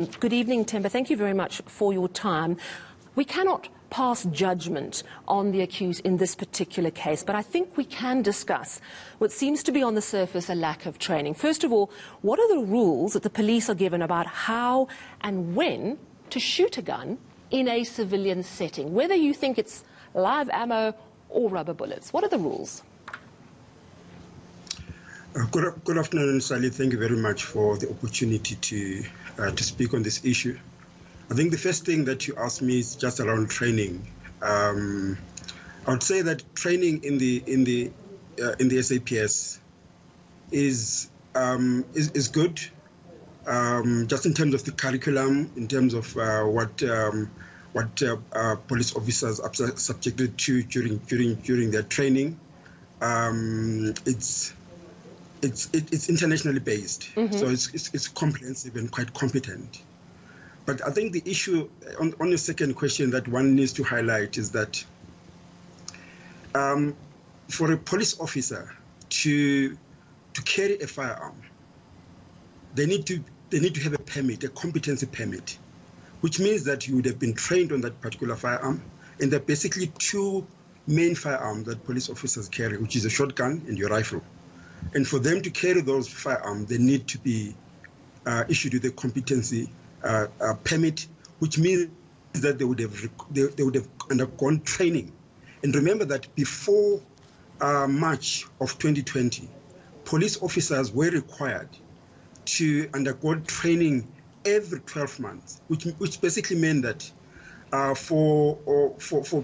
Good evening, Timber. Thank you very much for your time. We cannot pass judgment on the accused in this particular case, but I think we can discuss what seems to be on the surface a lack of training. First of all, what are the rules that the police are given about how and when to shoot a gun in a civilian setting, whether you think it's live ammo or rubber bullets? What are the rules? Good afternoon, Sally. Thank you very much for the opportunity to speak on this issue. I think the first thing that you asked me is just around training. I would say that training in the SAPS is good, just in terms of the curriculum, in terms of what police officers are subjected to during their training. It's internationally based, so it's comprehensive and quite competent. But I think the issue on your second question that one needs to highlight is that for a police officer to carry a firearm, they need to have a permit, a competency permit, which means that you would have been trained on that particular firearm. And there are basically two main firearms that police officers carry, which is a shotgun and your rifle. And for them to carry those firearms, they need to be issued with a competency permit, which means that they would have undergone training. And remember that before March of 2020, police officers were required to undergo training every 12 months, which basically meant that for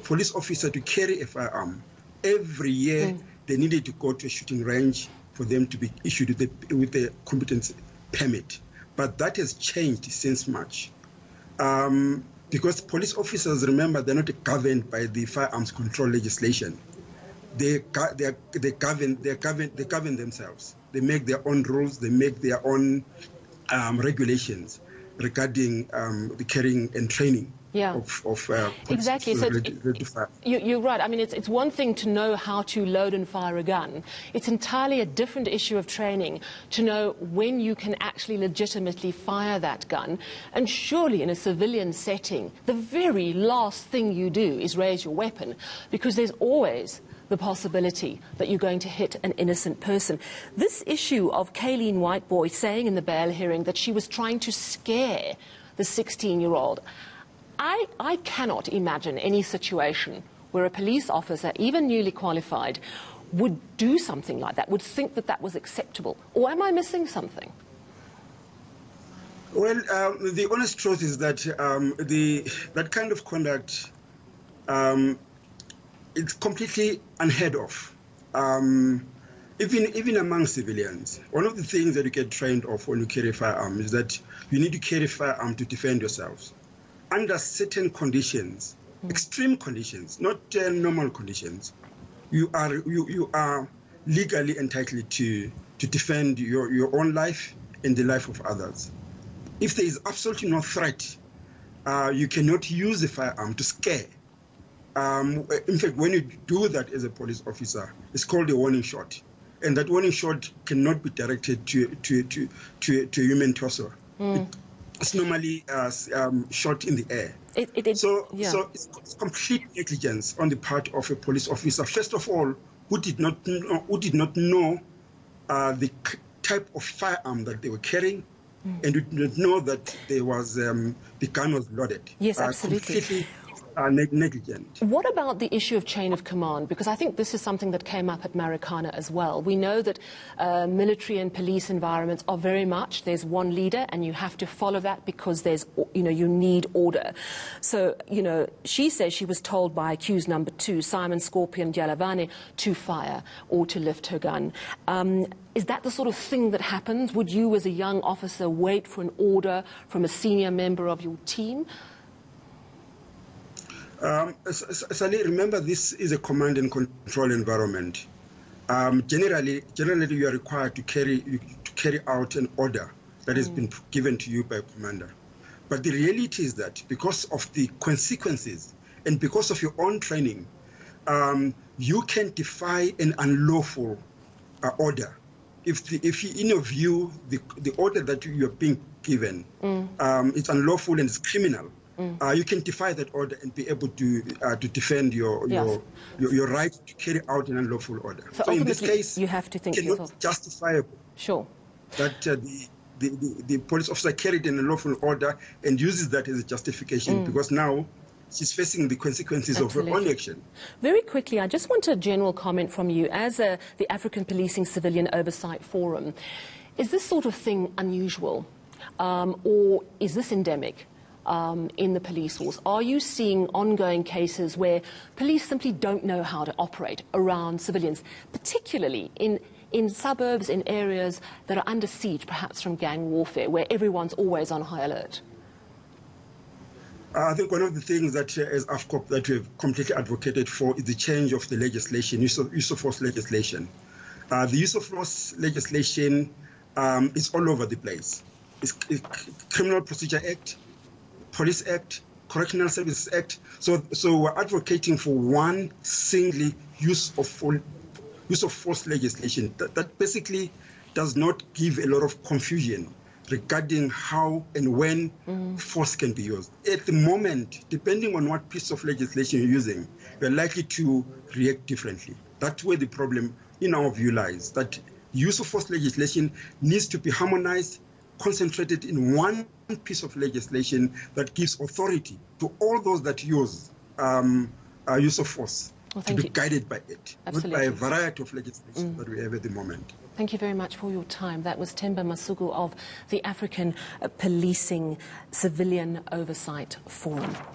police officer to carry a firearm every year, they needed to go to a shooting range for them to be issued with a competency permit. But that has changed since March, because police officers, remember, they're not governed by the firearms control legislation. They govern themselves. They make their own rules. They make their own regulations regarding the carrying and training. Yeah, exactly. So you're right. I mean, it's one thing to know how to load and fire a gun. It's entirely a different issue of training to know when you can actually legitimately fire that gun. And surely in a civilian setting, the very last thing you do is raise your weapon, because there's always the possibility that you're going to hit an innocent person. This issue of Kayleen Whitebooi saying in the bail hearing that she was trying to scare the 16-year-old, I cannot imagine any situation where a police officer, even newly qualified, would do something like that, would think that that was acceptable. Or am I missing something? Well, the honest truth is that that kind of conduct it's completely unheard of. Even among civilians, one of the things that you get trained of when you carry a firearm is that you need to carry a firearm to defend yourselves. Under certain conditions, extreme conditions, not normal conditions, you are legally entitled to defend your own life and the life of others. If there is absolutely no threat, you cannot use a firearm to scare. In fact, when you do that as a police officer, it's called a warning shot, and that warning shot cannot be directed to a human torso. It's normally shot in the air. So it's complete negligence on the part of a police officer, first of all, who did not know the type of firearm that they were carrying, and who did not know that there was the gun was loaded. Yes, absolutely. Completely negligent. What about the issue of chain of command? Because I think this is something that came up at Marikana as well. We know that military and police environments are very much, there's one leader and you have to follow that because there's, you need order. So, she says she was told by accused number 2, Simon Scorpion Ndyalvane, to fire or to lift her gun. Is that the sort of thing that happens? Would you as a young officer wait for an order from a senior member of your team? Sally, remember, this is a command and control environment. Generally, you are required to carry out an order that has been given to you by a commander. But the reality is that because of the consequences and because of your own training, you can defy an unlawful order. If in your view, the order that you are being given, it's unlawful and it's criminal, you can defy that order and be able to defend your right to carry out an unlawful order. So in this case, you have to think it's not justifiable. Sure. That the police officer carried an unlawful order and uses that as a justification because now she's facing the consequences of her own action. Very quickly, I just want a general comment from you. As the African Policing Civilian Oversight Forum, is this sort of thing unusual or is this endemic in the police force? Are you seeing ongoing cases where police simply don't know how to operate around civilians, particularly in suburbs, in areas that are under siege, perhaps from gang warfare, where everyone's always on high alert? I think one of the things that as AFCOP that we've completely advocated for is the change of the legislation, use of force legislation. The use of force legislation is all over the place. It's Criminal Procedure Act, Police Act, Correctional Services Act. So we're advocating for one single use of force legislation that basically does not give a lot of confusion regarding how and when force can be used. At the moment, depending on what piece of legislation you're using, you're likely to react differently. That's where the problem, in our view, lies, that use of force legislation needs to be harmonized, concentrated in one piece of legislation that gives authority to all those that use use of force to be guided by it, not by a variety of legislation that we have at the moment. Thank you very much for your time. That was Themba Masuku of the African Policing Civilian Oversight Forum.